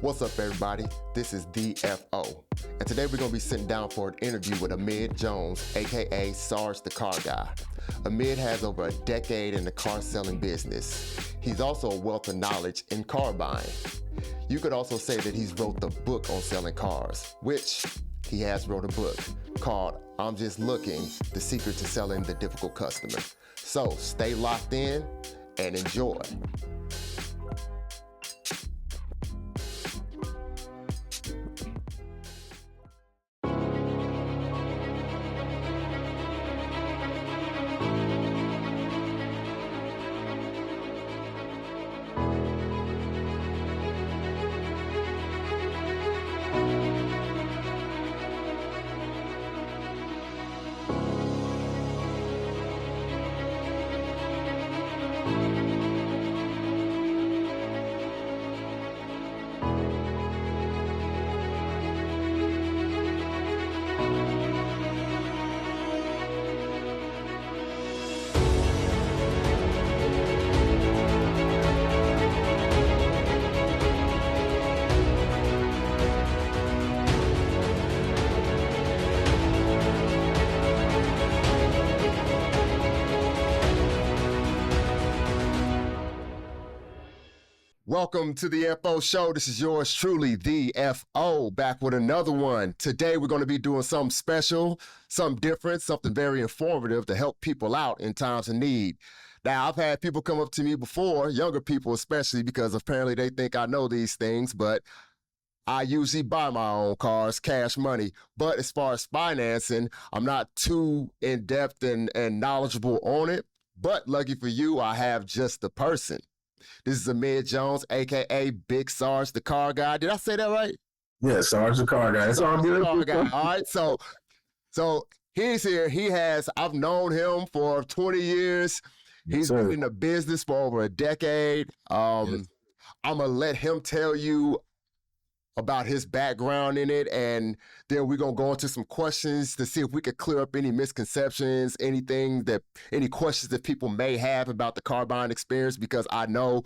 What's up, everybody? This is DFO, and today we're going to be sitting down for an interview with Amid Jones, aka Sarge the Car Guy. Amid has over a decade in the car selling business. He's also a wealth of knowledge in car buying. You could also say that he's wrote the book on selling cars, which he has wrote a book called I'm Just Looking, The Secret to Selling the Difficult Customer. So stay locked in and enjoy. Welcome to the FO Show. This is yours truly, the FO, back with another one. Today, we're going to be doing something special, something different, something very informative to help people out in times of need. Now, I've had people come up to me before, younger people especially, because apparently they think I know these things, but I usually buy my own cars, cash money. But as far as financing, I'm not too in-depth and knowledgeable on it. But lucky for you, I have just the person. This is Amid Jones, a.k.a. Big Sarge, the Car Guy. Did I say that right? Yeah, Sarge, the Car Guy. It's all good. Car Guy. All right, so he's here. I've known him for 20 years. He's been in the business for over a decade. I'm going to let him tell you about his background in it, and then we're going to go into some questions to see if we could clear up any misconceptions, any questions that people may have about the car buying experience, because I know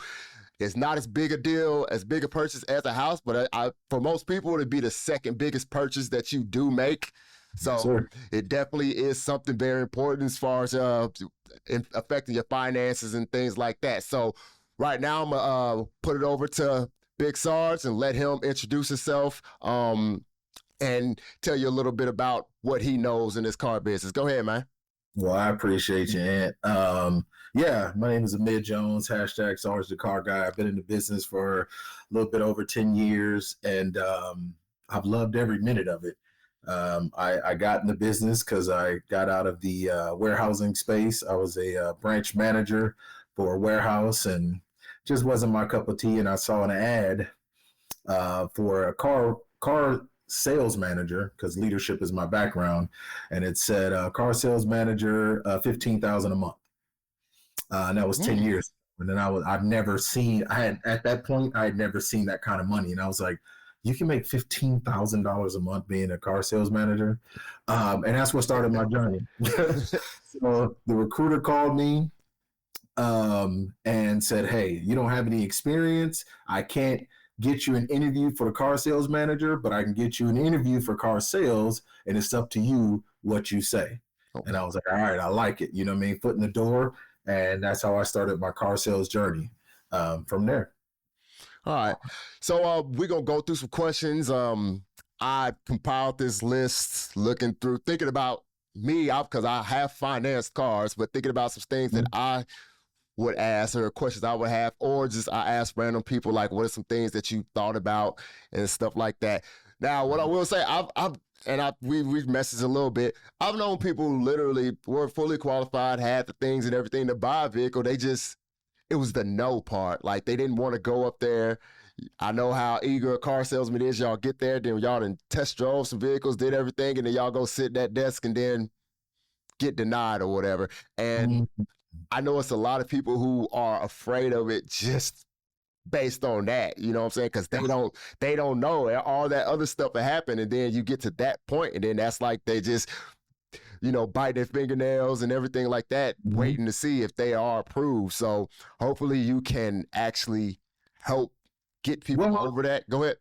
it's not as big a deal, as big a purchase as a house, but for most people, it'd be the second biggest purchase that you do make. So it definitely is something very important as far as affecting your finances and things like that. So right now, I'm going to put it over to Big Sarge and let him introduce himself and tell you a little bit about what he knows in this car business. Go ahead, man. Well, I appreciate you, Ant. Yeah, my name is Amid Jones, hashtag Sarge the Car Guy. I've been in the business for a little bit over 10 years, and I've loved every minute of it. I got in the business because I got out of the warehousing space. I was a branch manager for a warehouse, and just wasn't my cup of tea. And I saw an ad for a car sales manager, because leadership is my background, and it said car sales manager, $15,000 a month. And that was 10 years. And then at that point I had never seen that kind of money. And I was like, you can make $15,000 a month being a car sales manager. And that's what started my journey. So the recruiter called me and said, hey, you don't have any experience. I can't get you an interview for the car sales manager, but I can get you an interview for car sales, and it's up to you what you say. Okay. And I was like, all right, I like it. You know what I mean? Foot in the door. And that's how I started my car sales journey from there. All right. So we're going to go through some questions. I compiled this list thinking about me, because I have financed cars, but thinking about some things that I would ask, or questions I would have, or just I ask random people, like, what are some things that you thought about and stuff like that. Now, what I will say, we've messaged a little bit. I've known people who literally were fully qualified, had the things and everything to buy a vehicle. It was the no part. Like, they didn't want to go up there. I know how eager a car salesman is. Y'all get there, then y'all done test drove some vehicles, did everything, and then y'all go sit at that desk and then get denied or whatever. And I know it's a lot of people who are afraid of it just based on that, you know what I'm saying? Because they don't know all that other stuff that happened, and then you get to that point, and then that's like they just, bite their fingernails and everything like that, waiting to see if they are approved. So hopefully you can actually help get people over that. Go ahead.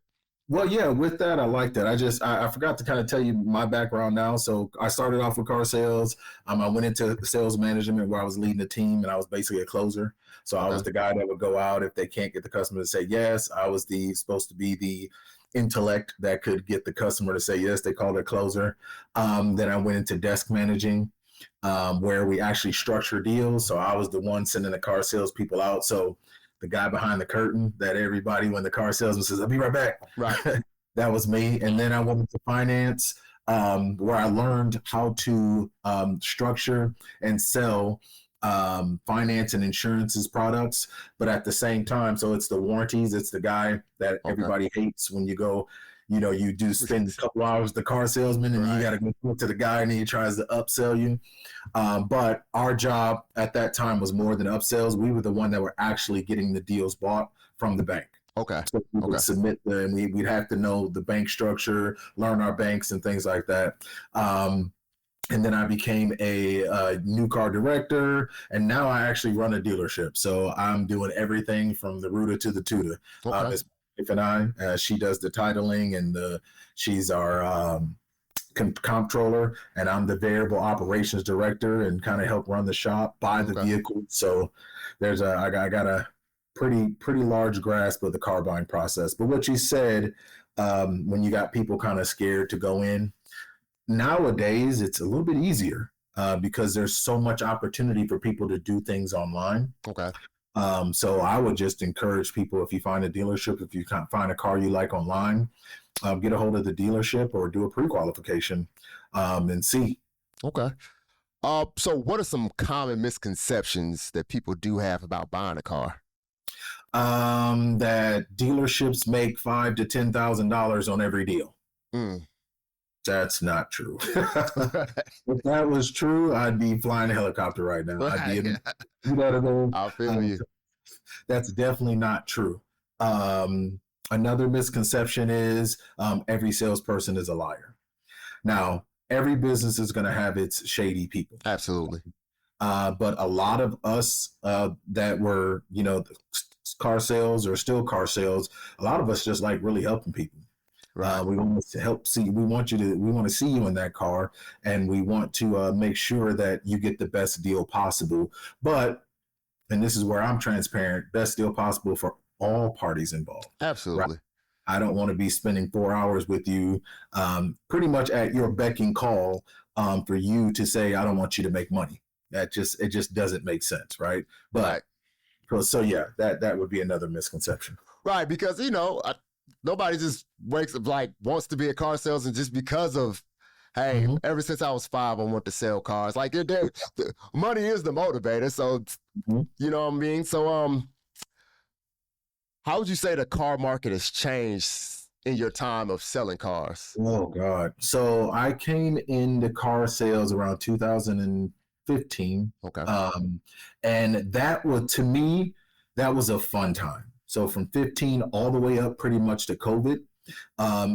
Well, yeah, with that, I like that. I forgot to kind of tell you my background now. So I started off with car sales. I went into sales management where I was leading a team and I was basically a closer. So I Okay. was the guy that would go out if they can't get the customer to say yes. I was supposed to be the intellect that could get the customer to say yes. They called it closer. Then I went into desk managing, where we actually structure deals. So I was the one sending the car sales people out. So the guy behind the curtain that everybody, when the car salesman says, I'll be right back. Right. That was me. And then I went into finance, where I learned how to structure and sell finance and insurances products. But at the same time, so it's the warranties, it's the guy that everybody hates when you go, you do spend a couple hours with the car salesman and you got to go to the guy and he tries to upsell you. But our job at that time was more than upsells. We were the one that were actually getting the deals bought from the bank. Okay. So we would submit them. We'd have to know the bank structure, learn our banks and things like that. And then I became a new car director, and now I actually run a dealership. So I'm doing everything from the rooter to the tutor. It's my wife and I. She does the titling, and she's our comptroller, and I'm the variable operations director and kind of help run the shop, buy the vehicle. So I got a pretty large grasp of the car buying process. But what you said, when you got people kind of scared to go in, nowadays it's a little bit easier because there's so much opportunity for people to do things online. Okay. So I would just encourage people, if you find a dealership, if you can't find a car you like online, get a hold of the dealership or do a pre-qualification and see. Okay. So what are some common misconceptions that people do have about buying a car? That dealerships make $5,000 to $10,000 on every deal. That's not true. If that was true, I'd be flying a helicopter right now. I'd be I feel you. That's definitely not true. Another misconception is every salesperson is a liar. Now, every business is going to have its shady people. Absolutely. But a lot of us that were, car sales or still car sales, a lot of us just like really helping people. Right. We want to help see. We want to see you in that car, and we want to make sure that you get the best deal possible. But, and this is where I'm transparent, best deal possible for all parties involved. Absolutely. Right? I don't want to be spending 4 hours with you, pretty much at your beck and call, for you to say, I don't want you to make money. It just doesn't make sense, right? But so yeah, that would be another misconception. Right, because nobody just wants to be a car salesman just because of, hey, ever since I was 5, I want to sell cars. Like money is the motivator. So you know what I mean? So how would you say the car market has changed in your time of selling cars? Oh God. So I came into car sales around 2015. Okay. And that was, to me, that was a fun time. So from 15 all the way up pretty much to COVID,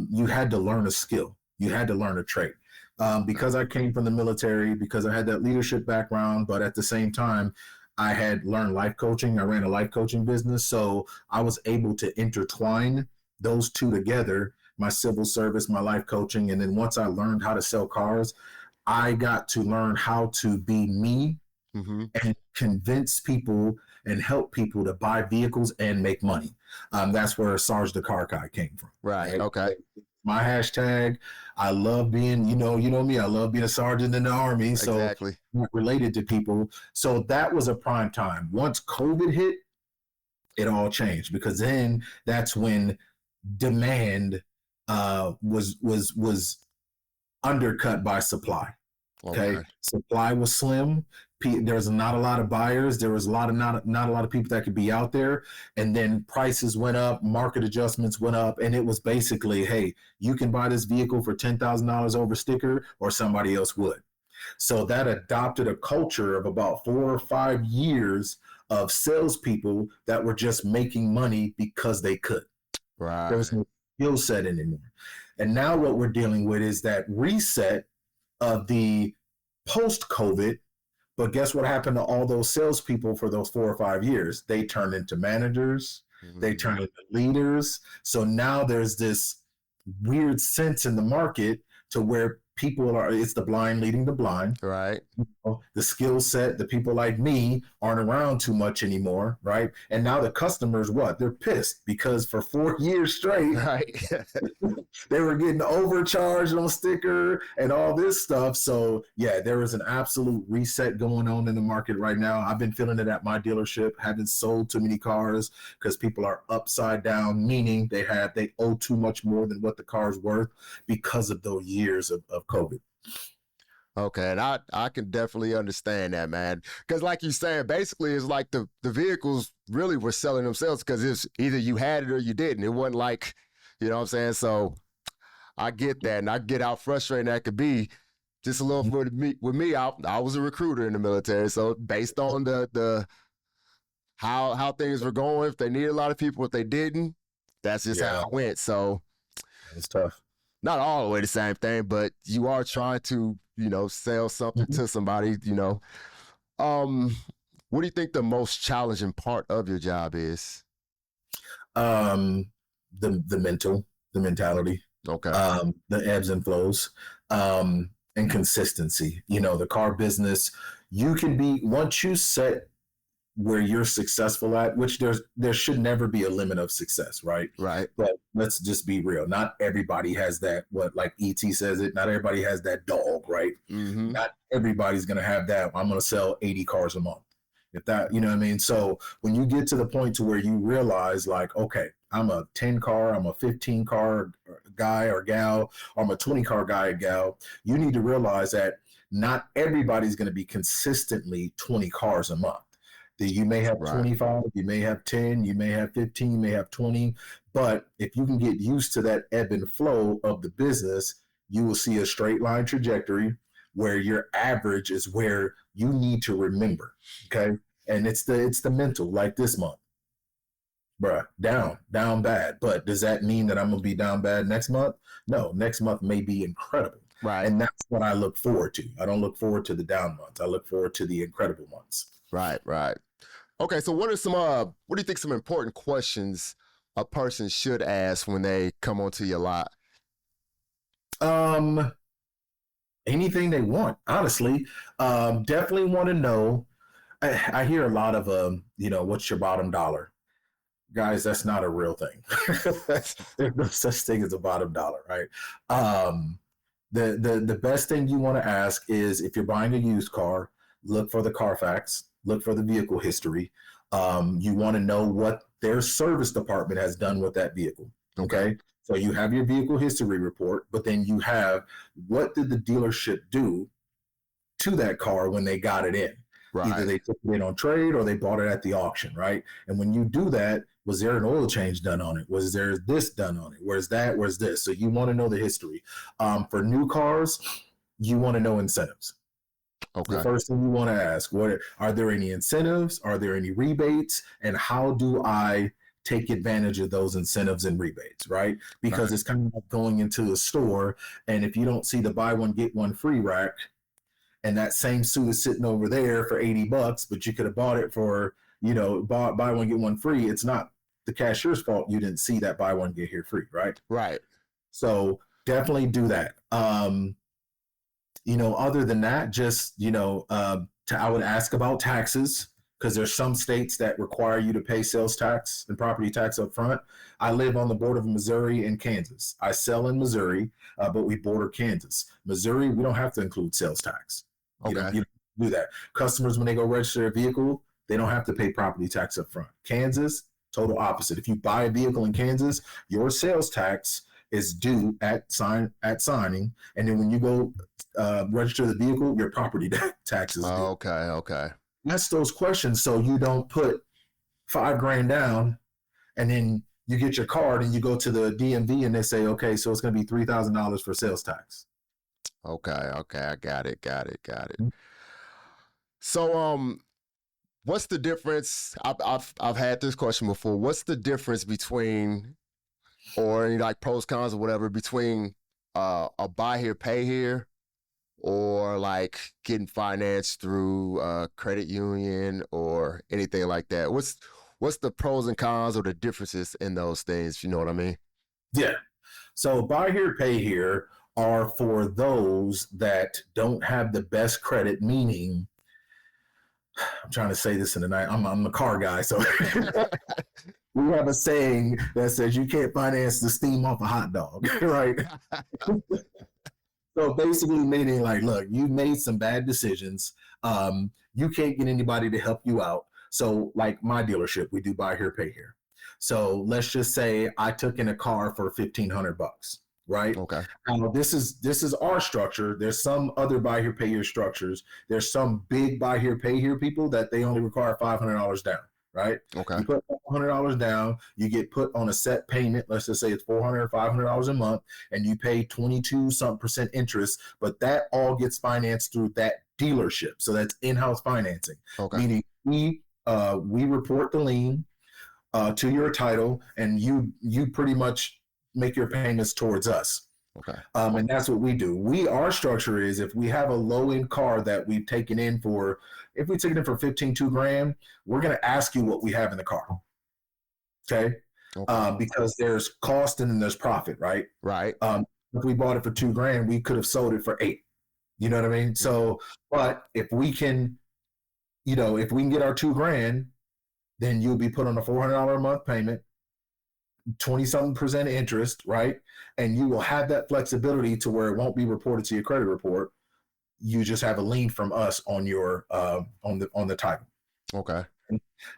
you had to learn a skill. You had to learn a trait. Because I came from the military, because I had that leadership background, but at the same time, I had learned life coaching. I ran a life coaching business. So I was able to intertwine those two together, my civil service, my life coaching. And then once I learned how to sell cars, I got to learn how to be me and convince people and help people to buy vehicles and make money. That's where Sarge the Car Guy came from. Right. Okay. My hashtag, I love being, you know me, I love being a sergeant in the Army. So exactly. Related to people. So that was a prime time. Once COVID hit, it all changed, because then that's when demand was undercut by supply. Okay. Supply was slim. There was not a lot of buyers. There was not a lot of people that could be out there. And then prices went up, market adjustments went up. And it was basically, hey, you can buy this vehicle for $10,000 over sticker, or somebody else would. So that adopted a culture of about 4 or 5 years of salespeople that were just making money because they could. Right. There was no skill set anymore. And now what we're dealing with is that reset of the post-COVID. But guess what happened to all those salespeople for those 4 or 5 years? They turned into managers. They turned into leaders. So now there's this weird sense in the market to where people are, it's the blind leading the blind. Right. The skill set, the people like me aren't around too much anymore, right? And now the customers, what? They're pissed because for 4 years straight, Right. they were getting overcharged on sticker and all this stuff. So yeah, there is an absolute reset going on in the market right now. I've been feeling it at my dealership. Haven't sold too many cars because people are upside down, meaning they owe too much more than what the car's worth because of those years of COVID. Okay, and I can definitely understand that, man. Because like you saying, basically it's like the vehicles really were selling themselves because it's either you had it or you didn't. It wasn't like, you know what I'm saying? So I get that, and I get how frustrating that could be. Just a little for me with me, I was a recruiter in the military, so based on the how things were going, if they needed a lot of people, if they didn't, that's just how it went. So It's tough. not all the way the same thing, but you are trying to, sell something to somebody, what do you think the most challenging part of your job is? The mentality, Okay. the ebbs and flows, and consistency. The car business, you can be, once you set where you're successful at, which there should never be a limit of success, right? Right. But let's just be real. Not everybody has that, what like ET says it, not everybody has that dog, right? Mm-hmm. Not everybody's gonna have that. I'm gonna sell 80 cars a month. If that, you know what I mean? So when you get to the point to where you realize like, okay, I'm a 10 car, I'm a 15 car guy or gal, or I'm a 20 car guy or gal, you need to realize that not everybody's going to be consistently 20 cars a month. You may have 25, you may have 10, you may have 15, you may have 20. But if you can get used to that ebb and flow of the business, you will see a straight line trajectory where your average is where you need to remember. Okay. And it's the mental, like this month. Bruh, down bad. But does that mean that I'm gonna be down bad next month? No, next month may be incredible. Right. And that's what I look forward to. I don't look forward to the down months. I look forward to the incredible months. Right. Okay, so what do you think some important questions a person should ask when they come onto your lot? Anything they want, honestly. Definitely want to know. I hear a lot of what's your bottom dollar? Guys, that's not a real thing. There's no such thing as a bottom dollar, right? The best thing you want to ask is, if you're buying a used car, look for the Carfax, look for the vehicle history. You want to know what their service department has done with that vehicle. Okay. So you have your vehicle history report, but then you have, what did the dealership do to that car when they got it in? Right. Either they took it in on trade or they bought it at the auction, right? And when you do that, was there an oil change done on it? Was there this done on it? Where's that? Where's this? So you want to know the history. For new cars, you want to know incentives. Okay. The first thing you want to ask, are there any incentives? Are there any rebates? And how do I take advantage of those incentives and rebates, right? Because it's kind of like going into a store, and if you don't see the buy one, get one free rack, and that same suit is sitting over there for $80, but you could have bought it for, buy one, get one free. It's not the cashier's fault you didn't see that buy one, get here free, right? Right. So definitely do that. Other than that, just, I would ask about taxes, because there's some states that require you to pay sales tax and property tax up front. I live on the border of Missouri and Kansas. I sell in Missouri, but we border Kansas. Missouri, we don't have to include sales tax. You don't do that. Customers, when they go register a vehicle, they don't have to pay property tax up front. Kansas, total opposite. If you buy a vehicle in Kansas, your sales tax is due at signing, and then when you go register the vehicle, your property tax is due. Okay. Ask those questions so you don't put $5,000 down, and then you get your card and you go to the DMV and they say, okay, so it's going to be $3,000 for sales tax. Okay, I got it. So, what's the difference? I've had this question before. What's the difference between, or any like pros, cons, or whatever, between a buy here, pay here, or like getting financed through a credit union or anything like that? What's the pros and cons or the differences in those things? You know what I mean? Yeah. So buy here, pay here are for those that don't have the best credit, meaning, I'm trying to say this in the night. I'm a car guy, so we have a saying that says you can't finance the steam off a hot dog, right? So basically meaning like, look, you made some bad decisions. You can't get anybody to help you out. So like my dealership, we do buy here, pay here. So let's just say I took in a car for $1,500, right? Okay. Now this is our structure. There's some other buy here, pay here structures. There's some big buy here, pay here people that they only require $500 down, right? Okay. You put $500 down, you get put on a set payment. Let's just say it's $400 or $500 a month, and you pay 22% interest. But that all gets financed through that dealership. So that's in-house financing. Okay. Meaning we report the lien to your title, and you pretty much make your payments towards us. Okay. And that's what we do. Our structure is if we have a low end car that we've taken in for, if we take it in for 15, $2,000, we're going to ask you what we have in the car. Okay. Because there's cost and then there's profit, right? Right. If we bought it for $2,000, we could have sold it for $8,000. You know what I mean? So, but if we can get our $2,000, then you'll be put on a $400 a month payment, 20-something% interest, right? And you will have that flexibility to where it won't be reported to your credit report. You just have a lien from us on your on the title. Okay.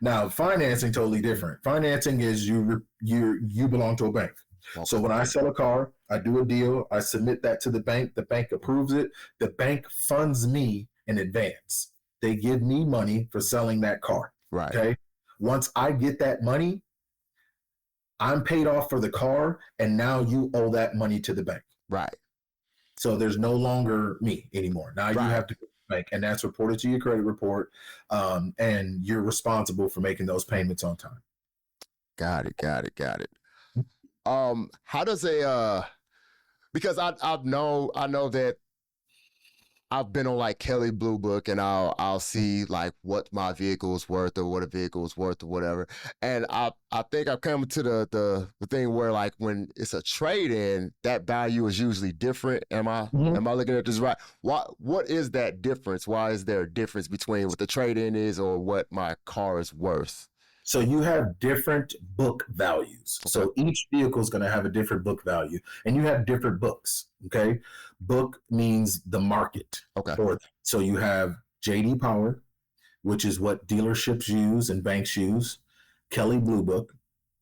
Now, financing totally different. Financing is you belong to a bank. Okay. So when I sell a car, I do a deal, I submit that to the bank approves it, the bank funds me in advance. They give me money for selling that car. Right. Okay. Once I get that money, I'm paid off for the car, and now you owe that money to the bank. Right. So there's no longer me anymore. Now you have to go to the bank, and that's reported to your credit report, and you're responsible for making those payments on time. Got it. How does because I know that I've been on like Kelley Blue Book, and I'll see like what my vehicle is worth or what a vehicle is worth or whatever. And I think I've come to the thing where like when it's a trade-in, that value is usually different. Am I looking at this right? What is that difference? Why is there a difference between what the trade-in is or what my car is worth? So you have different book values. Okay. So each vehicle is going to have a different book value, and you have different books. Okay. Book means the market. Okay. So you have JD Power, which is what dealerships use and banks use. Kelley Blue Book.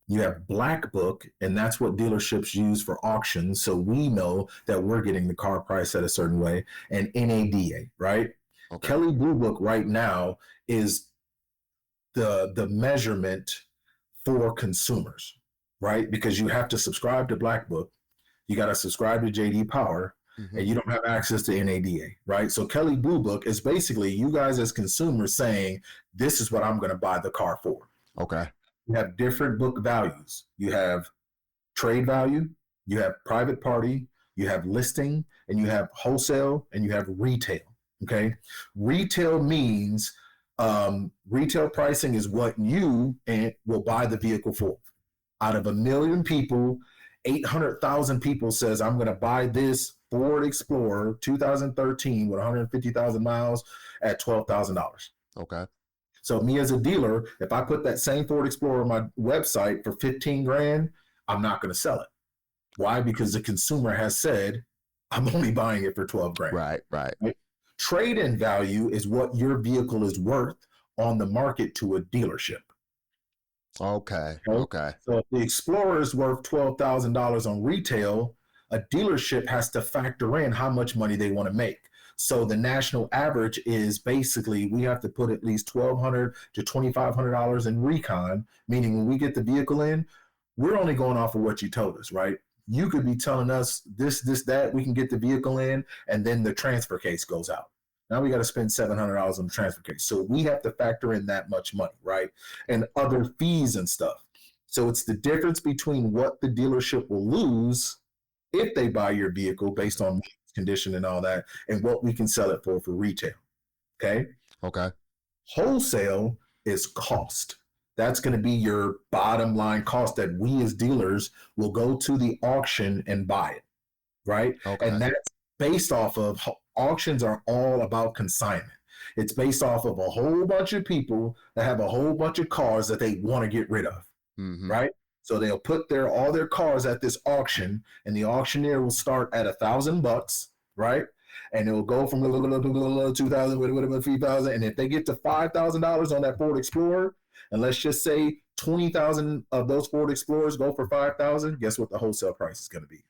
You have Black Book, and that's what dealerships use for auctions. So we know that we're getting the car price at a certain way. And NADA, right? Okay. Kelley Blue Book right now is the measurement for consumers, right? Because you have to subscribe to Black Book, you got to subscribe to JD Power, and you don't have access to NADA, right? So Kelley Blue Book is basically you guys as consumers saying, this is what I'm going to buy the car for. Okay. You have different book values. You have trade value, you have private party, you have listing, and you have wholesale, and you have retail, okay? Retail means retail pricing is what you will buy the vehicle for. Out of 1 million people, 800,000 people says, I'm going to buy this Ford Explorer 2013 with 150,000 miles at $12,000. Okay. So me as a dealer, if I put that same Ford Explorer on my website for $15,000, I'm not going to sell it. Why? Because the consumer has said, I'm only buying it for $12,000. Right. Trade-in value is what your vehicle is worth on the market to a dealership. Okay. So if the Explorer is worth $12,000 on retail, a dealership has to factor in how much money they want to make. So the national average is basically we have to put at least $1,200 to $2,500 in recon, meaning when we get the vehicle in, we're only going off of what you told us, right? You could be telling us this, that, we can get the vehicle in, and then the transfer case goes out. Now we got to spend $700 on the transfer case. So we have to factor in that much money, right? And other fees and stuff. So it's the difference between what the dealership will lose if they buy your vehicle based on condition and all that, and what we can sell it for retail. Okay. Wholesale is cost. That's going to be your bottom line cost that we as dealers will go to the auction and buy it, right? Okay. And that's based off of auctions are all about consignment. It's based off of a whole bunch of people that have a whole bunch of cars that they want to get rid of, right? So they'll put all their cars at this auction, and the auctioneer will start at $1,000, right? And it will go from 2,000, whatever, 3,000, and if they get to $5,000 on that Ford Explorer, and let's just say 20,000 of those Ford Explorers go for 5,000, guess what the wholesale price is going to be?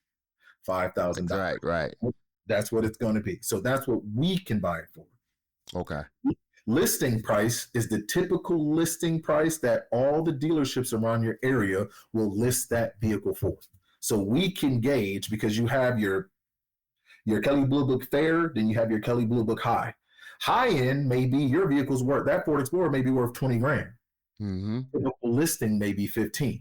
$5,000. Right. That's what it's going to be. So that's what we can buy it for. Okay. Listing price is the typical listing price that all the dealerships around your area will list that vehicle for. So we can gauge, because you have your Kelley Blue Book Fair, then you have your Kelley Blue Book High. High end may be your vehicle's worth, that Ford Explorer may be worth 20 grand. Typical listing may be 15.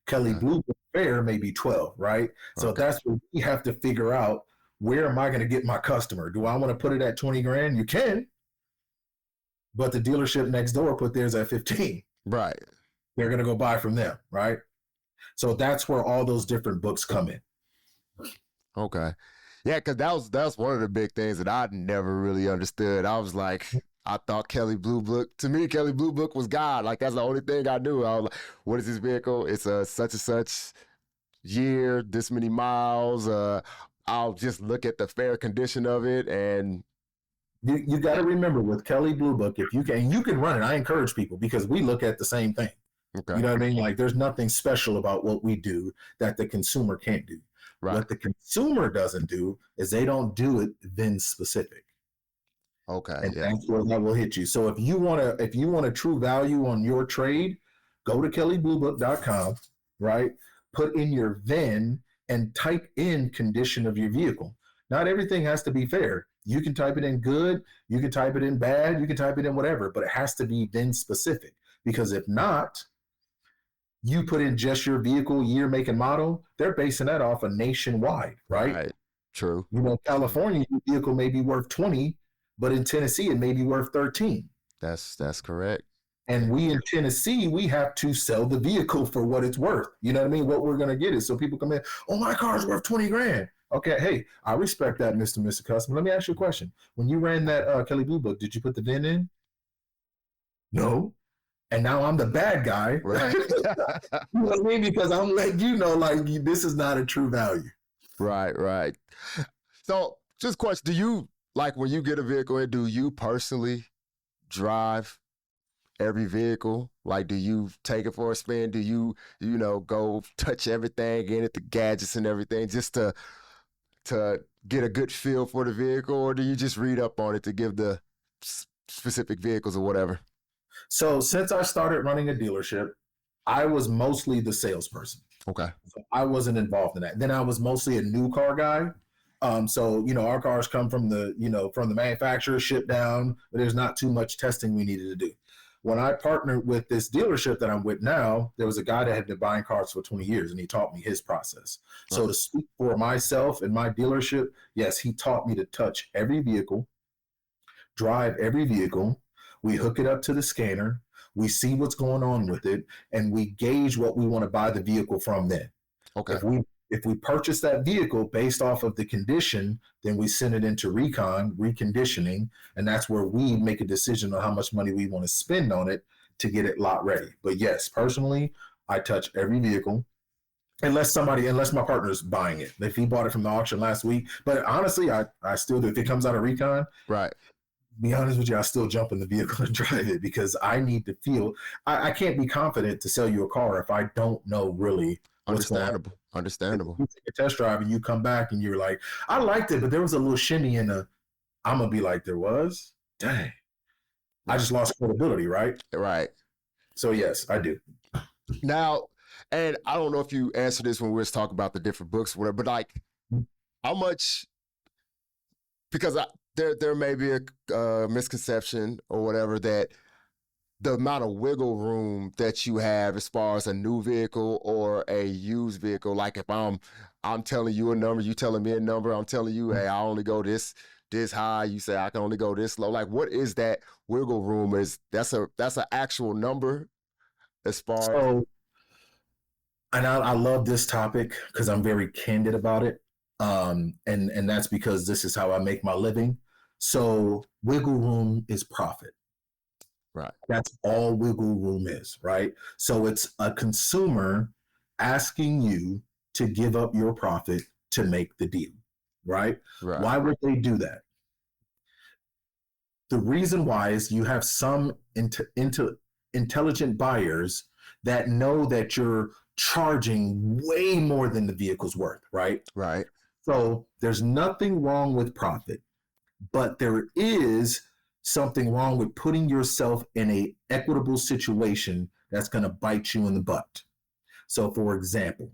Kelley Blue Book Fair may be 12, right? So that's what we have to figure out. Where am I going to get my customer? Do I want to put it at 20 grand? You can, but the dealership next door put theirs at 15. Right. They're going to go buy from them, right? So that's where all those different books come in. Okay. Yeah, because that was one of the big things that I never really understood. I was like, I thought Kelley Blue Book, to me, Kelley Blue Book was God. Like, that's the only thing I knew. I was like, what is this vehicle? It's a such and such year, this many miles. I'll just look at the fair condition of it, and you got to remember with Kelley Blue Book, if you can run it. I encourage people, because we look at the same thing. Okay. You know what I mean? Like, there's nothing special about what we do that the consumer can't do. Right. What the consumer doesn't do is they don't do it VIN specific. Okay. And that's where that will hit you. So if you want a true value on your trade, go to KelleyBlueBook.com, right? Put in your VIN and type in condition of your vehicle. Not everything has to be fair. You can type it in good, you can type it in bad, you can type it in whatever, but it has to be VIN specific, because if not, you put in just your vehicle, year, make, and model, they're basing that off of nationwide, right? Right. True. You know, California, your vehicle may be worth 20, but in Tennessee, it may be worth 13. That's correct. And we in Tennessee, we have to sell the vehicle for what it's worth. You know what I mean? What we're going to get is, so people come in, oh, my car's worth 20 grand. Okay, hey, I respect that, Mr. Customer. Let me ask you a question. When you ran that Kelley Blue Book, did you put the VIN in? No. And now I'm the bad guy. Right. You know what I mean? Because I'm letting you know, like, this is not a true value. Right. So just a question, do you, like, when you get a vehicle in, do you personally drive every vehicle? Like, do you take it for a spin? Do you go touch everything in it, the gadgets and everything, just to get a good feel for the vehicle? Or do you just read up on it to give the specific vehicles or whatever? So since I started running a dealership, I was mostly the salesperson. Okay. So I wasn't involved in that. Then I was mostly a new car guy. So, our cars come from the manufacturer, shipped down, but there's not too much testing we needed to do. When I partnered with this dealership that I'm with now, there was a guy that had been buying cars for 20 years, and he taught me his process. So to speak for myself and my dealership, yes, he taught me to touch every vehicle, drive every vehicle. We hook it up to the scanner. We see what's going on with it, and we gauge what we want to buy the vehicle from then. Okay. If we purchase that vehicle based off of the condition, then we send it into reconditioning, and that's where we make a decision on how much money we want to spend on it to get it lot ready. But yes, personally, I touch every vehicle, unless my partner's buying it. If he bought it from the auction last week, but honestly, I still do. If it comes out of recon, right. Be honest with you, I still jump in the vehicle and drive it, because I need to feel. I can't be confident to sell you a car if I don't know really. Understandable. If you take a test drive and you come back and you're like, I liked it, but there was a little shimmy in the. I'm gonna be like, there was? Dang. I just lost credibility, right? Right. So yes, I do. Now, and I don't know if you answered this when we were talking about the different books, or whatever, but like, how much? Because there may be a misconception or whatever that the amount of wiggle room that you have as far as a new vehicle or a used vehicle, like if I'm telling you a number, you telling me a number, I'm telling you, hey, I only go this high, you say I can only go this low. Like, what is that wiggle room? That's an actual number as far as So, and I love this topic because I'm very candid about it. And that's because this is how I make my living. So wiggle room is profit. right, That's all wiggle room is, right? So it's a consumer asking you to give up your profit to make the deal, right? right, Why would they do that? The reason why is you have some intelligent buyers that know that you're charging way more than the vehicle's worth, right? right, So there's nothing wrong with profit, but there is something wrong with putting yourself in a equitable situation that's going to bite you in the butt. So, for example,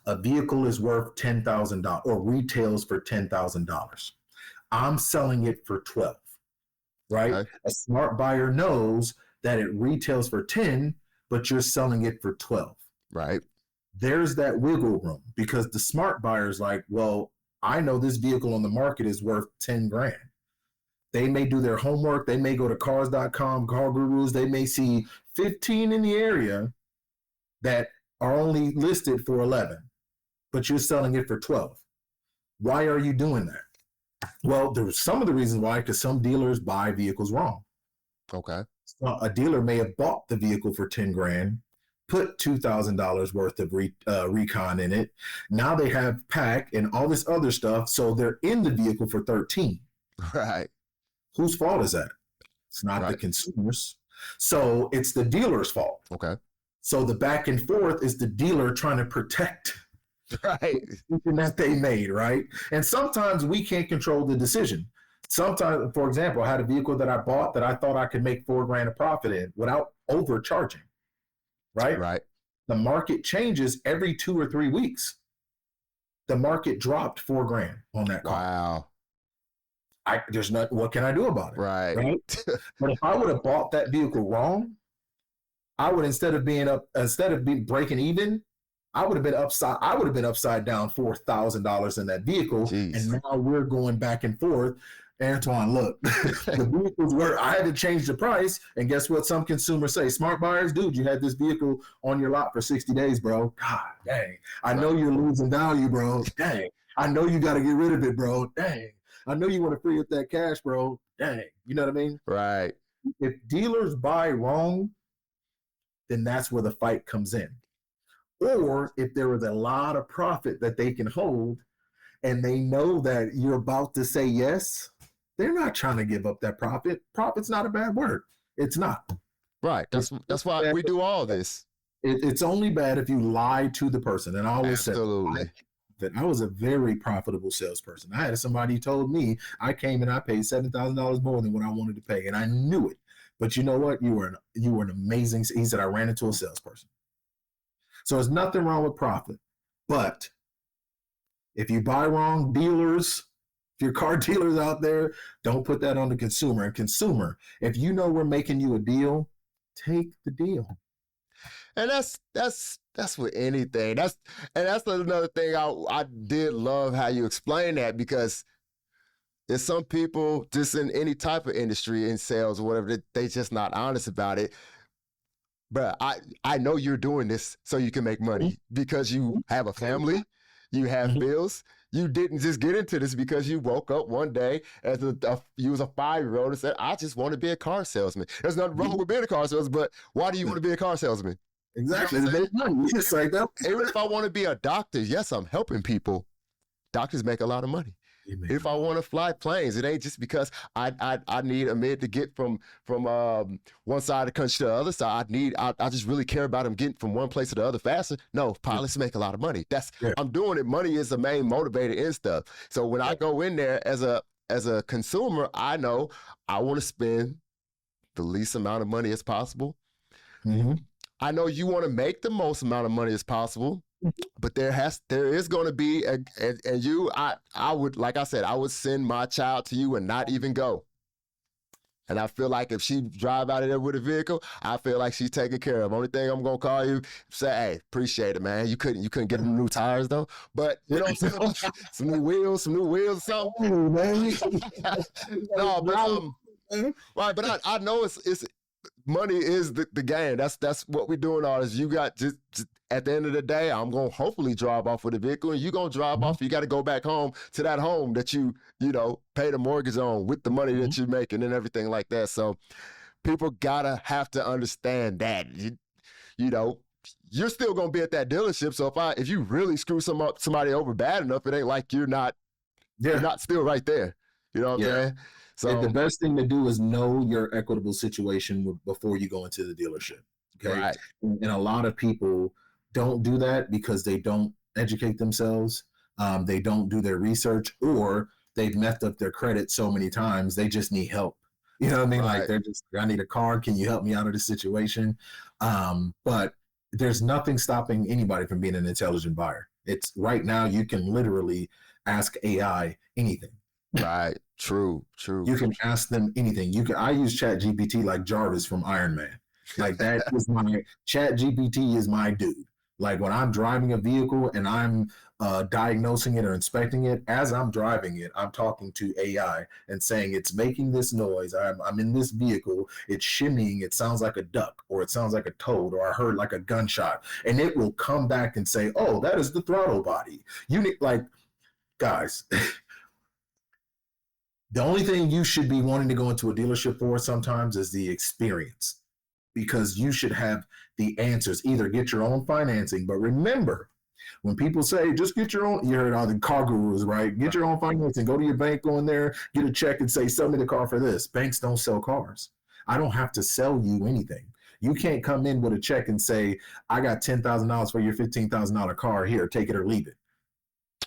a vehicle is worth $10,000 or retails for $10,000. I'm selling it for 12, right? okay, A smart buyer knows that it retails for 10, but you're selling it for 12. right, There's that wiggle room because the smart buyer's like, well, I know this vehicle on the market is worth 10 grand. They may do their homework. They may go to cars.com, car gurus. They may see 15 in the area that are only listed for 11, but you're selling it for 12. Why are you doing that? Well, there's some of the reasons why, because some dealers buy vehicles wrong. okay, So a dealer may have bought the vehicle for 10 grand, put $2,000 worth of recon in it. Now they have pack and all this other stuff. So they're in the vehicle for 13. right, Whose fault is that? It's not the right, consumers. So it's the dealer's fault. okay, So the back and forth is the dealer trying to protect right, something that they made, right? And sometimes we can't control the decision. Sometimes, for example, I had a vehicle that I bought that I thought I could make 4 grand of profit in without overcharging, right? right, The market changes every 2 or 3 weeks. The market dropped 4 grand on that car. wow, There's not, what can I do about it? right, Right. But if I would have bought that vehicle wrong, I would instead of being breaking even, I would have been upside down $4,000 in that vehicle. Jeez. And now we're going back and forth. Antoine, look, the vehicles were, I had to change the price. And guess what? Some consumers say, smart buyers, dude, you had this vehicle on your lot for 60 days, bro. God dang. I know you're losing value, bro. Dang. I know you got to get rid of it, bro. Dang. I know you want to free up that cash, bro. Dang. You know what I mean? right, If dealers buy wrong, then that's where the fight comes in. Or if there is a lot of profit that they can hold and they know that you're about to say yes, they're not trying to give up that profit. Profit's not a bad word. It's not. right. That's why we do all this. It's only bad if you lie to the person. And I always Absolutely. said that I was a very profitable salesperson. I had somebody told me I came and I paid $7,000 more than what I wanted to pay, and I knew it. But you know what? You were an amazing. He said I ran into a salesperson. So there's nothing wrong with profit, but if you buy wrong, dealers, if your car dealers out there, don't put that on the consumer. And consumer, if you know we're making you a deal, take the deal. And that's with anything. That's another thing I did love how you explain that, because there's some people just in any type of industry, in sales or whatever, they just not honest about it. But I know you're doing this so you can make money because you have a family, you have bills. You didn't just get into this because you woke up one day as you was a 5-year-old and said, I just want to be a car salesman. There's nothing wrong with being a car salesman, but why do you want to be a car salesman? Exactly. It's like that. Even if I want to be a doctor, yes, I'm helping people. Doctors make a lot of money. If I want to fly planes, it ain't just because I need a mid to get from one side of the country to the other side. I just really care about them getting from one place to the other faster. No, pilots make a lot of money. I'm doing it. Money is the main motivator in stuff. So when I go in there as a consumer, I know I want to spend the least amount of money as possible. Mm-hmm. I know you want to make the most amount of money as possible. But there is going to be I would, like I said, I would send my child to you and not even go. And I feel like if she drive out of there with a vehicle, I feel like she's taken care of. Only thing I'm gonna call you, say, hey, appreciate it, man. You couldn't get them new tires though, but you know what I'm saying? some new wheels, something. Man. No, but right, but I know it's money is the game. That's what we're doing. All this. You got just at the end of the day, I'm gonna hopefully drive off with a vehicle, and you're gonna drive off. You got to go back home to that home that you know pay the mortgage on with the money that you're making and everything like that. So people gotta have to understand that you know you're still gonna be at that dealership. So if you really screw somebody over bad enough, it ain't like you're not still right there. You know what I'm saying? So and the best thing to do is know your equitable situation before you go into the dealership. Okay. Right. And a lot of people don't do that because they don't educate themselves. They don't do their research, or they've messed up their credit so many times. They just need help. You know what I mean? Right. Like they're just, I need a car. Can you help me out of this situation? But there's nothing stopping anybody from being an intelligent buyer. It's right now you can literally ask AI anything. Right. True. You can ask them anything. I use Chat GPT like Jarvis from Iron Man. Like that is my Chat GPT is my dude. Like when I'm driving a vehicle and I'm diagnosing it or inspecting it, as I'm driving it, I'm talking to AI and saying it's making this noise. I'm in this vehicle. It's shimmying. It sounds like a duck, or it sounds like a toad, or I heard like a gunshot. And it will come back and say, "Oh, that is the throttle body." You need guys. The only thing you should be wanting to go into a dealership for sometimes is the experience, because you should have the answers. Either get your own financing, but remember, when people say just get your own, you heard all the car gurus, right? Get your own financing, go to your bank, go in there, get a check and say, sell me the car for this. Banks don't sell cars. I don't have to sell you anything. You can't come in with a check and say, I got $10,000 for your $15,000 car. Here, take it or leave it.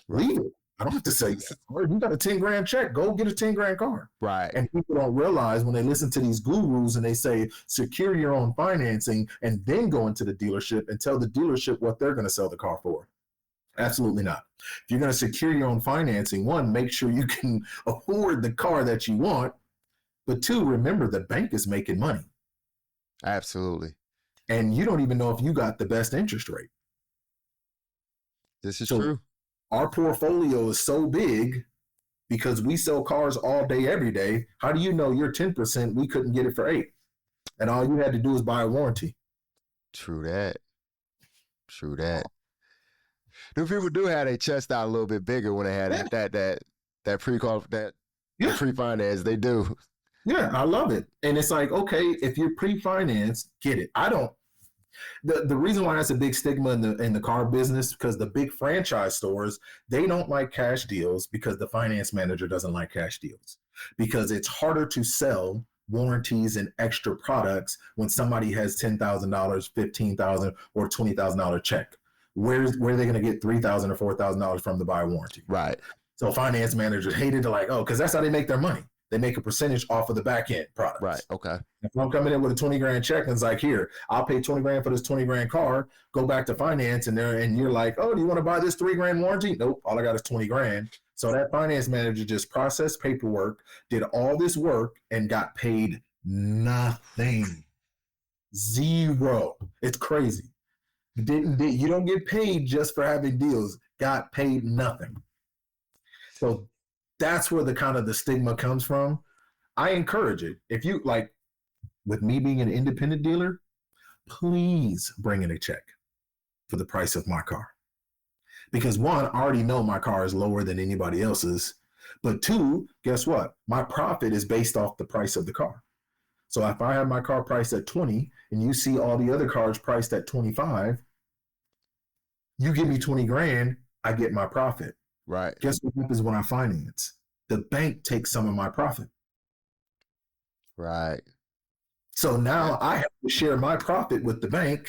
Right. Leave it. I don't have to say, you got a 10 grand check, go get a 10 grand car. Right. And people don't realize when they listen to these gurus and they say, secure your own financing and then go into the dealership and tell the dealership what they're going to sell the car for. Absolutely not. If you're going to secure your own financing, one, make sure you can afford the car that you want. But two, remember the bank is making money. Absolutely. And you don't even know if you got the best interest rate. This is true. Our portfolio is so big because we sell cars all day, every day. How do you know you're 10%? We couldn't get it for 8%. And all you had to do is buy a warranty. True that. New people do have their chest out a little bit bigger when they had that pre-finance. They do. Yeah, I love it. And it's like, okay, if you're pre-financed, get it. The reason why that's a big stigma in the car business, because the big franchise stores, they don't like cash deals because the finance manager doesn't like cash deals, because it's harder to sell warranties and extra products when somebody has $10,000, $15,000, or $20,000 check. Where are they going to get $3,000 or $4,000 from to buy a warranty? Right. So finance managers hated to because that's how they make their money. They make a percentage off of the back end products. Right. Okay. If I'm coming in with a 20 grand check and it's like, here, I'll pay 20 grand for this 20 grand car, go back to finance and you're like, oh, do you want to buy this 3 grand warranty? Nope. All I got is 20 grand. So that finance manager just processed paperwork, did all this work and got paid nothing. Zero. It's crazy. You don't get paid just for having deals. Got paid nothing. So that's where the stigma comes from. I encourage it. If you with me being an independent dealer, please bring in a check for the price of my car. Because one, I already know my car is lower than anybody else's. But two, guess what? My profit is based off the price of the car. So if I have my car priced at 20 and you see all the other cars priced at 25, you give me 20 grand, I get my profit. Right. Guess what happens when I finance? The bank takes some of my profit. Right. So now I have to share my profit with the bank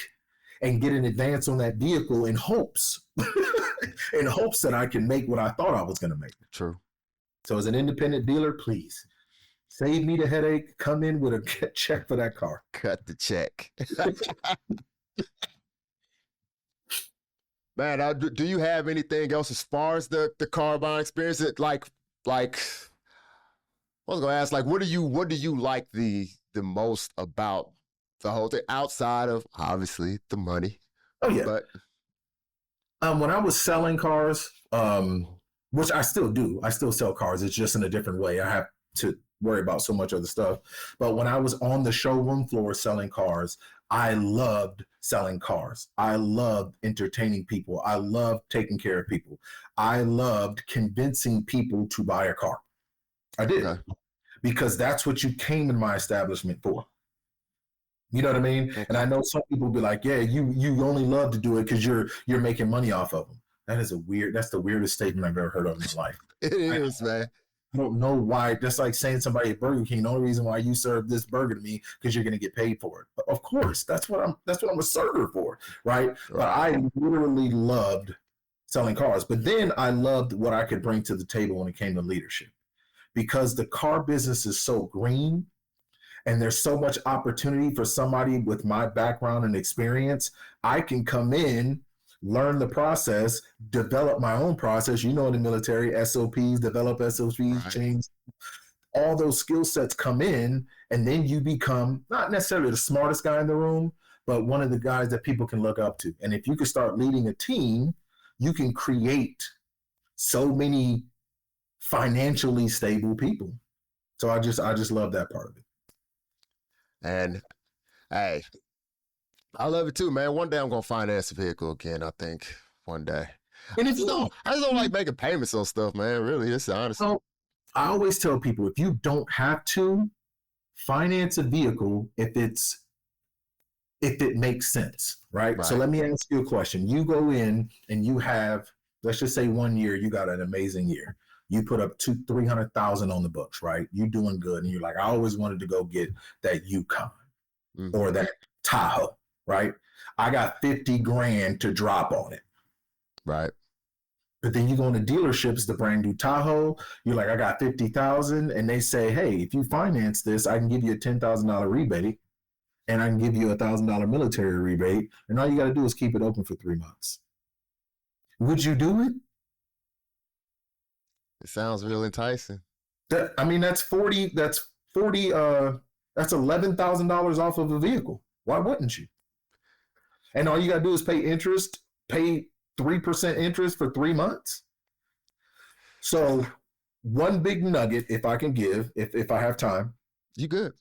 and get an advance on that vehicle in hopes that I can make what I thought I was going to make. True. So as an independent dealer, please save me the headache. Come in with a check for that car. Cut the check. Man, do you have anything else as far as the car buying experience? Like, I was gonna ask, what do you like the most about the whole thing outside of obviously the money? Oh yeah. But when I was selling cars, which I still do, I still sell cars. It's just in a different way. I have to worry about so much other stuff. But when I was on the showroom floor selling cars, I loved selling cars. I loved entertaining people. I loved taking care of people. I loved convincing people to buy a car. I did. Okay. Because that's what you came in my establishment for. You know what I mean? Okay. And I know some people be like, yeah, you only love to do it because you're making money off of them. That's the weirdest statement I've ever heard of in my life. It is, man. I don't know why. That's like saying somebody at Burger King, the only reason why you serve this burger to me because you're gonna get paid for it. But of course, that's what I'm a server for, right? But I literally loved selling cars. But then I loved what I could bring to the table when it came to leadership. Because the car business is so green and there's so much opportunity for somebody with my background and experience, I can come in, learn the process, develop my own process. You know, in the military, SOPs, develop SOPs, Right. change. All those skill sets come in, and then you become not necessarily the smartest guy in the room, but one of the guys that people can look up to. And if you can start leading a team, you can create so many financially stable people. So I just love that part of it. And hey, I love it too, man. One day I'm gonna finance a vehicle again. I think one day. And I if just don't like making payments on stuff, man. Really, it's honest. So I always tell people, if you don't have to finance a vehicle, if it makes sense, right? So let me ask you a question. You go in and you have, let's just say 1 year, you got an amazing year. You put up 300,000 on the books, right? You doing good. And you're like, I always wanted to go get that Yukon or that Tahoe, right? I got 50 grand to drop on it. Right. But then you go into dealerships, the brand new Tahoe, you're like, I got 50,000. And they say, hey, if you finance this, I can give you a $10,000 rebate and I can give you a $1,000 military rebate. And all you got to do is keep it open for 3 months. Would you do it? It sounds real enticing. That's $11,000 off of a vehicle. Why wouldn't you? And all you got to do is pay 3% interest for 3 months. So one big nugget, if I can give, if I have time. You good.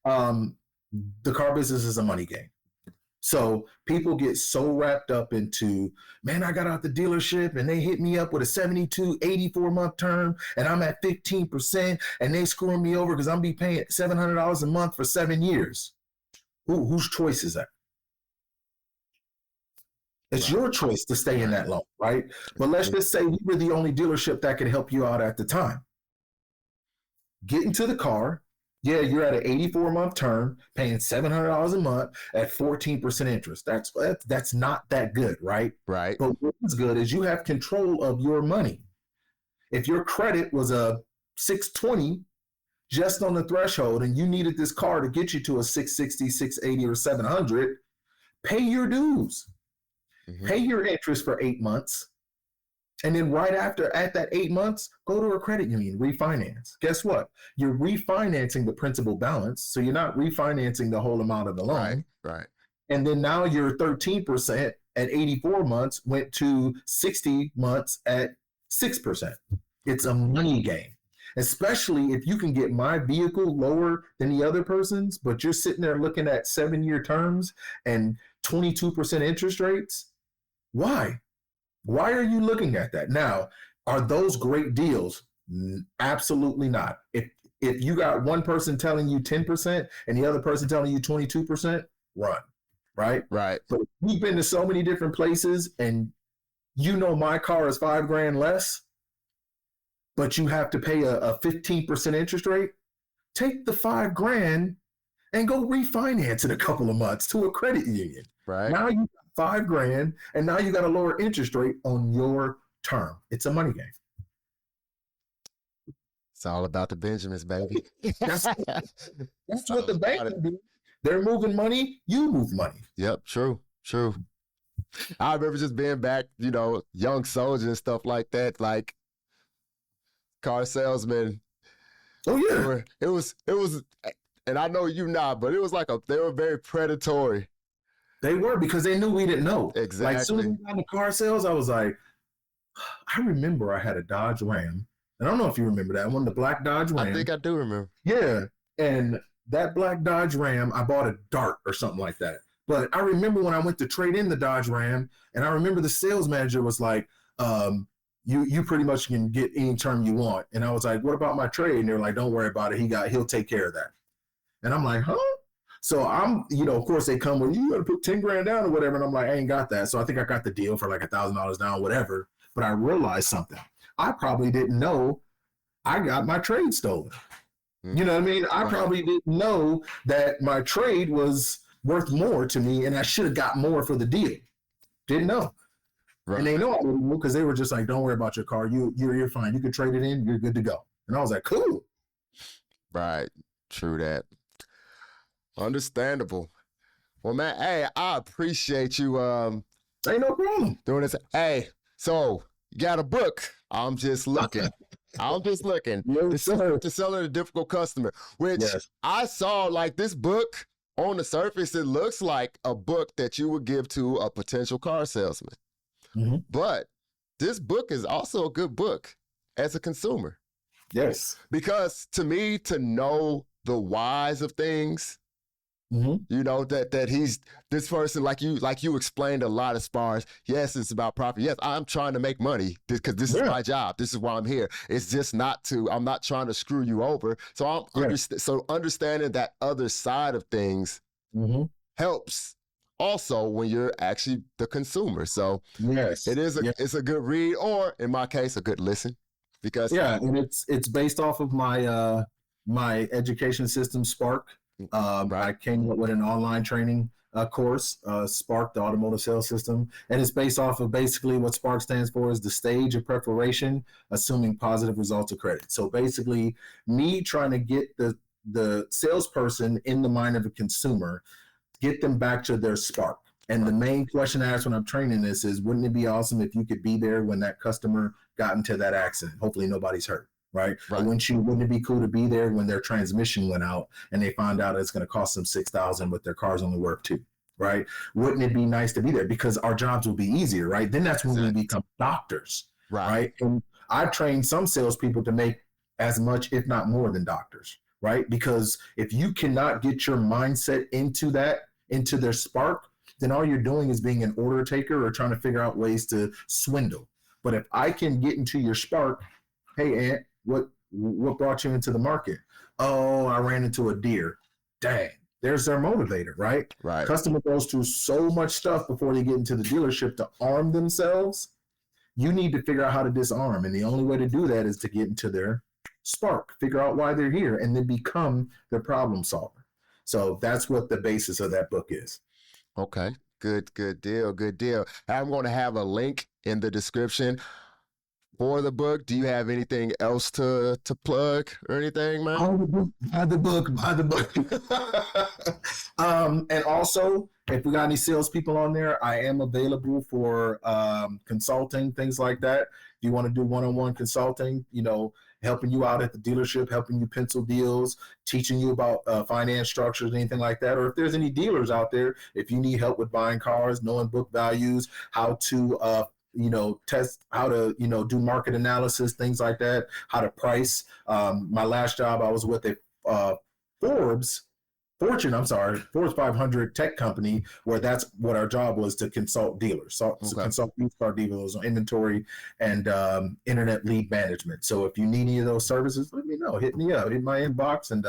The car business is a money game. So people get so wrapped up into, man, I got out the dealership and they hit me up with a 72, 84-month term and I'm at 15% and they screwing me over because I'm be paying $700 a month for 7 years. Whose choice is that? It's your choice to stay in that loan, right? But let's just say we were the only dealership that could help you out at the time. Get into the car. Yeah, you're at an 84-month term, paying $700 a month at 14% interest. That's not that good, right? Right. But what's good is you have control of your money. If your credit was a 620 just on the threshold and you needed this car to get you to a 660, 680, or 700, pay your dues. Pay your interest for 8 months. And then right after, at that 8 months, go to a credit union, refinance. Guess what? You're refinancing the principal balance. So you're not refinancing the whole amount of the loan. Right. And then now your 13% at 84 months went to 60 months at 6%. It's a money game, especially if you can get my vehicle lower than the other person's, but you're sitting there looking at 7-year terms and 22% interest rates. Why? Why are you looking at that? Now, are those great deals? Absolutely not. If you got one person telling you 10% and the other person telling you 22%, run, right? Right. But we've been to so many different places and you know my car is $5,000 less, but you have to pay a 15% interest rate. Take the $5,000 and go refinance in a couple of months to a credit union. Right. Now you got $5,000 and now you got a lower interest rate on your term. It's a money game. It's all about the Benjamins, baby. That's what the bank do. They're moving money, you move money. Yep, true. I remember just being back, young soldier and stuff like that, like car salesmen. Oh yeah. It was, and I know you not, but it was like they were very predatory. They were, because they knew we didn't know. Exactly. Like, as soon as we got into car sales, I was like, I remember I had a Dodge Ram I don't know if you remember that one, the black Dodge Ram. I think I do remember. Yeah. And that black Dodge Ram, I bought a Dart or something like that. But I remember when I went to trade in the Dodge Ram, and I remember the sales manager was like, you pretty much can get any term you want. And I was like, what about my trade? And they're like, don't worry about it. He'll take care of that. And I'm like, huh? So I'm, of course they come with, you got to put 10 grand down or whatever. And I'm like, I ain't got that. So I think I got the deal for like $1,000 down, whatever. But I realized something. I probably didn't know I got my trade stolen. You know what I mean? I probably didn't know that my trade was worth more to me and I should have got more for the deal. Didn't know. Right. And they know I didn't know because they were just like, don't worry about your car. You're fine. You can trade it in. You're good to go. And I was like, cool. Right. True that. Understandable. Well, man, hey, I appreciate you ain't no problem doing this. Hey, so you got a book. I'm just looking. Yes, to sell it a difficult customer, which I saw like this book on the surface. It looks like a book that you would give to a potential car salesman. Mm-hmm. But this book is also a good book as a consumer. Yes. Because to me, to know the whys of things, that he's this person, like you explained a lot as far as, yes, it's about profit. Yes, I'm trying to make money because this is my job. This is why I'm here. It's just I'm not trying to screw you over. So so understanding that other side of things helps also when you're actually the consumer. So it is it's a good read, or in my case, a good listen, because and it's based off of my my education system, SPARC. I came up with an online training course, SPARC, the automotive sales system, and it's based off of basically what SPARC stands for is the stage of preparation, assuming positive results of credit. So basically, me trying to get the salesperson in the mind of a consumer, get them back to their spark. And the main question I ask when I'm training this is, wouldn't it be awesome if you could be there when that customer got into that accident? Hopefully nobody's hurt. Right. Wouldn't it be cool to be there when their transmission went out and they found out it's going to cost them $6,000, but their car's only worth $2,000? Right. Wouldn't it be nice to be there because our jobs will be easier? Right. Then that's when we become doctors. Right. And I've trained some salespeople to make as much, if not more than doctors. Right. Because if you cannot get your mindset into their spark, then all you're doing is being an order taker or trying to figure out ways to swindle. But if I can get into your spark, hey, Aunt, what brought you into the market? Oh, I ran into a deer. Dang, there's their motivator, right? Right. Customer goes through so much stuff before they get into the dealership to arm themselves. You need to figure out how to disarm. And the only way to do that is to get into their spark, figure out why they're here, and then become their problem solver. So that's what the basis of that book is. Okay. Good deal. I'm going to have a link in the description for the book. Do you have anything else to plug or anything, man? Buy the book. And also, if we got any salespeople on there, I am available for consulting, things like that. If you want to do one-on-one consulting, helping you out at the dealership, helping you pencil deals, teaching you about finance structures, anything like that. Or if there's any dealers out there, if you need help with buying cars, knowing book values, how to test, how to, do market analysis, things like that, how to price. My last job, I was with a Forbes 500 tech company, where that's what our job was, to consult dealers, to consult used car dealers on inventory and internet lead management. So if you need any of those services, let me know. Hit me up, hit my inbox. And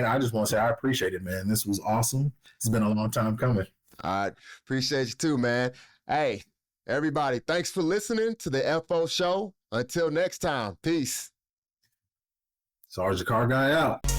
I just want to say I appreciate it, man. This was awesome. It's been a long time coming. I appreciate you too, man. Hey, everybody, thanks for listening to the FO Show. Until next time, peace. Sarge the Car Guy out.